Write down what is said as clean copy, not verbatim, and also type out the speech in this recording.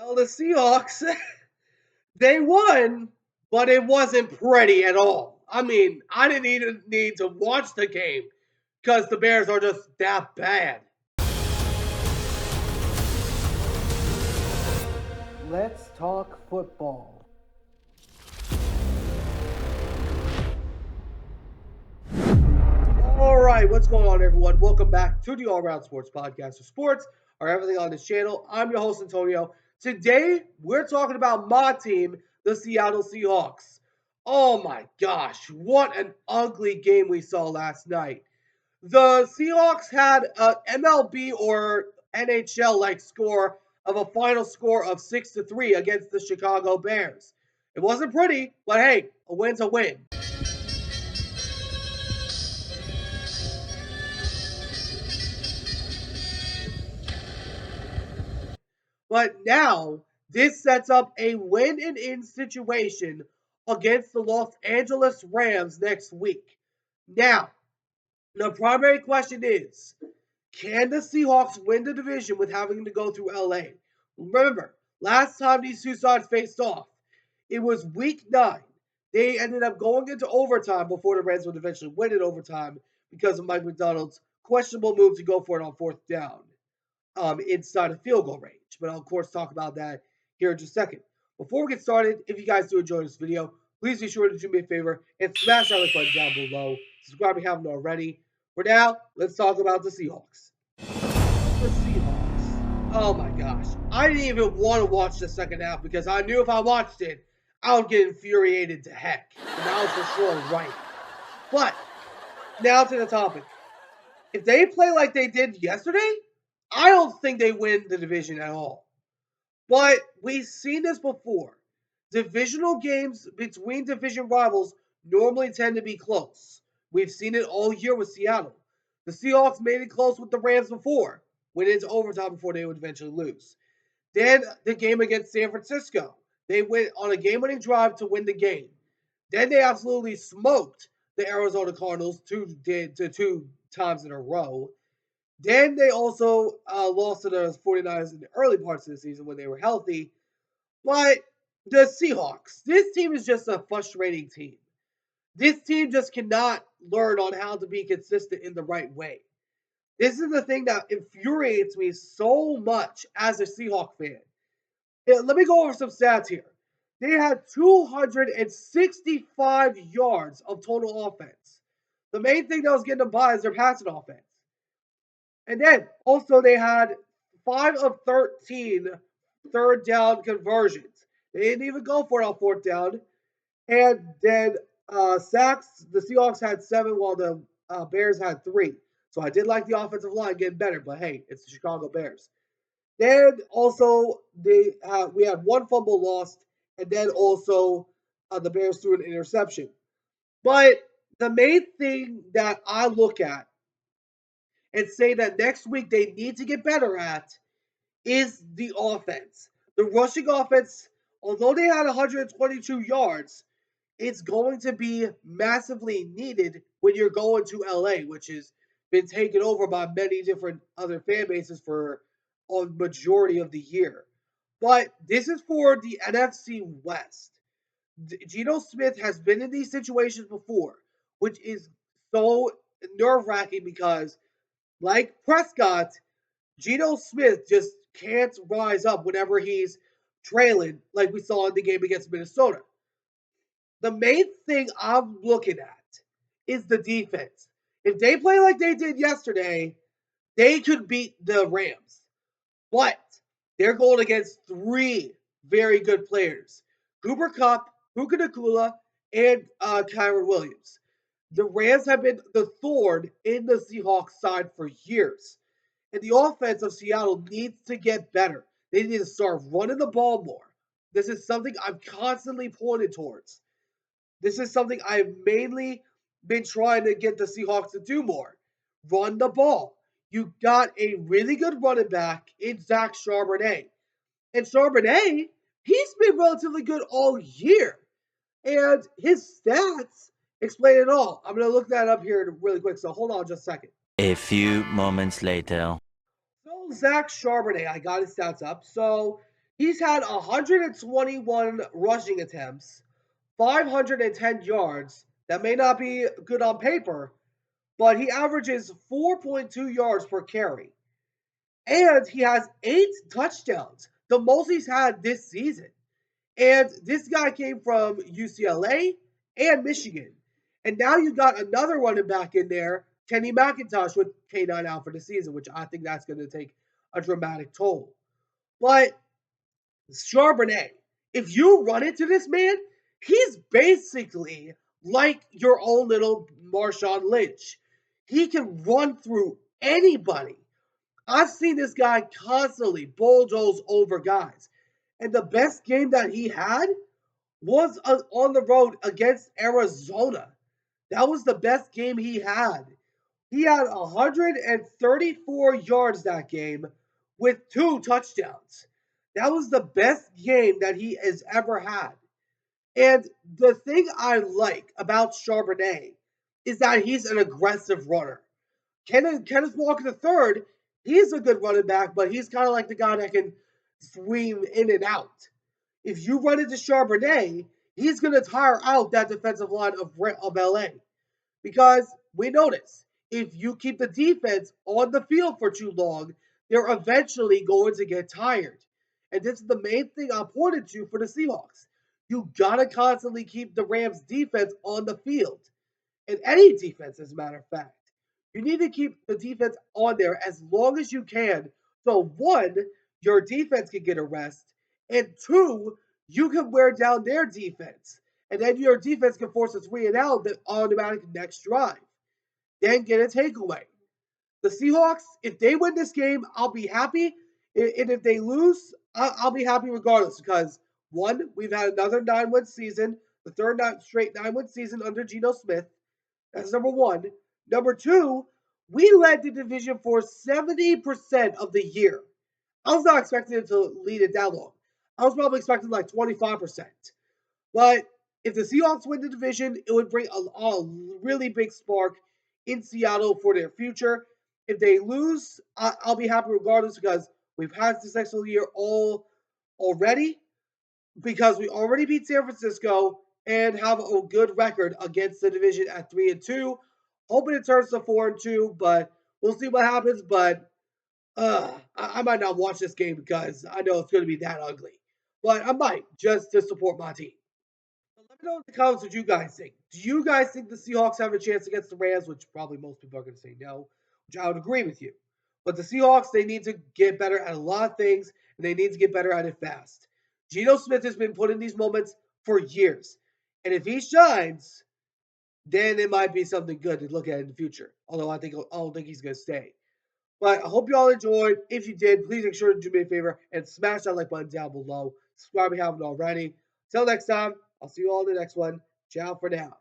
Well, the Seahawks, they won, but it wasn't pretty at all. I mean, I didn't even need to watch the game because the Bears are just that bad. Let's talk football. All right, what's going on, everyone? Welcome back to the All Around Sports Podcast for sports or everything on this channel. I'm your host, Antonio. Today, we're talking about my team, the Seattle Seahawks. Oh my gosh, what an ugly game we saw last night. The Seahawks had an MLB or NHL like score of a final score of 6-3 against the Chicago Bears. It wasn't pretty, but hey, a win's a win. But now this sets up a win and in situation against the Los Angeles Rams next week. Now, the primary question is, can the Seahawks win the division with having to go through LA? Remember, last time these two sides faced off, it was week 9. They ended up going into overtime before the Rams would eventually win in overtime because of Mike McDonald's questionable move to go for it on 4th down inside of field goal range. But I'll, of course, talk about that here in just a second. Before we get started, if you guys do enjoy this video, please be sure to do me a favor and smash that like button down below. Subscribe if you haven't already. For now, let's talk about the Seahawks. The Seahawks. Oh my gosh. I didn't even want to watch the second half because I knew if I watched it, I would get infuriated to heck. And that was for sure right. But now to the topic. If they play like they did yesterday, I don't think they win the division at all. But we've seen this before. Divisional games between division rivals normally tend to be close. We've seen it all year with Seattle. The Seahawks made it close with the Rams before, went into overtime before they would eventually lose. Then the game against San Francisco, they went on a game-winning drive to win the game. Then they absolutely smoked the Arizona Cardinals two times in a row. Then they also lost to the 49ers in the early parts of the season when they were healthy. But the Seahawks, this team is just a frustrating team. This team just cannot learn on how to be consistent in the right way. This is the thing that infuriates me so much as a Seahawk fan. Let me go over some stats here. They had 265 yards of total offense. The main thing that was getting them by is their passing offense. And then also they had 5 of 13 third down conversions. They didn't even go for it on 4th down. And then sacks, the Seahawks had 7 while the Bears had 3. So I did like the offensive line getting better, but hey, it's the Chicago Bears. Then also we had 1 fumble lost, and then also the Bears threw an interception. But the main thing that I look at and say that next week they need to get better at is the offense. The rushing offense, although they had 122 yards, it's going to be massively needed when you're going to LA, which has been taken over by many different other fan bases for a majority of the year. But this is for the NFC West. Geno Smith has been in these situations before, which is so nerve wracking because, like Prescott, Geno Smith just can't rise up whenever he's trailing, like we saw in the game against Minnesota. The main thing I'm looking at is the defense. If they play like they did yesterday, they could beat the Rams. But they're going against 3 very good players: Cooper Kupp, Puka Nakula, and Kyron Williams. The Rams have been the thorn in the Seahawks side for years. And the offense of Seattle needs to get better. They need to start running the ball more. This is something I'm constantly pointed towards. This is something I've mainly been trying to get the Seahawks to do more. Run the ball. You got a really good running back in Zach Charbonnet. And Charbonnet, he's been relatively good all year. And his stats explain it all. I'm going to look that up here really quick, so hold on just a second. A few moments later. So Zach Charbonnet, I got his stats up. So He's had 121 rushing attempts, 510 yards. That may not be good on paper, but he averages 4.2 yards per carry. And he has 8 touchdowns, the most he's had this season. And this guy came from UCLA and Michigan. And now you got another running back in there, Kenny McIntosh, with K9 out for the season, which I think that's going to take a dramatic toll. But Charbonnet, if you run into this man, he's basically like your own little Marshawn Lynch. He can run through anybody. I've seen this guy constantly bulldoze over guys. And the best game that he had was on the road against Arizona. That was the best game he had. He had 134 yards that game with 2 touchdowns. That was the best game that he has ever had. And the thing I like about Charbonnet is that he's an aggressive runner. Kenneth Walker III, he's a good running back, but he's kind of like the guy that can swing in and out. If you run into Charbonnet, he's going to tire out that defensive line of LA. Because we notice if you keep the defense on the field for too long, they're eventually going to get tired. And this is the main thing I pointed to for the Seahawks. You gotta constantly keep the Rams defense on the field. And any defense, as a matter of fact. You need to keep the defense on there as long as you can. So one, your defense can get a rest. And two, you can wear down their defense. And then your defense can force a 3-and-out the automatic next drive. Then get a takeaway. The Seahawks, if they win this game, I'll be happy. And if they lose, I'll be happy regardless because one, we've had another 9-win season, the third straight 9-win season under Geno Smith. That's number one. Number two, we led the division for 70% of the year. I was not expecting it to lead it that long. I was probably expecting like 25%. But if the Seahawks win the division, it would bring a really big spark in Seattle for their future. If they lose, I'll be happy regardless because we've had a successful year already because we already beat San Francisco and have a good record against the division at 3-2. Hoping it turns to 4-2, but we'll see what happens. But I might not watch this game because I know it's going to be that ugly. But I might just to support my team. But let me know in the comments what you guys think. Do you guys think the Seahawks have a chance against the Rams? Which probably most people are going to say no, which I would agree with you. But the Seahawks, they need to get better at a lot of things, and they need to get better at it fast. Geno Smith has been put in these moments for years. And if he shines, then it might be something good to look at in the future. Although I don't think he's going to stay. But I hope you all enjoyed. If you did, please make sure to do me a favor and smash that like button down below. Subscribe if you haven't already. Till next time, I'll see you all in the next one. Ciao for now.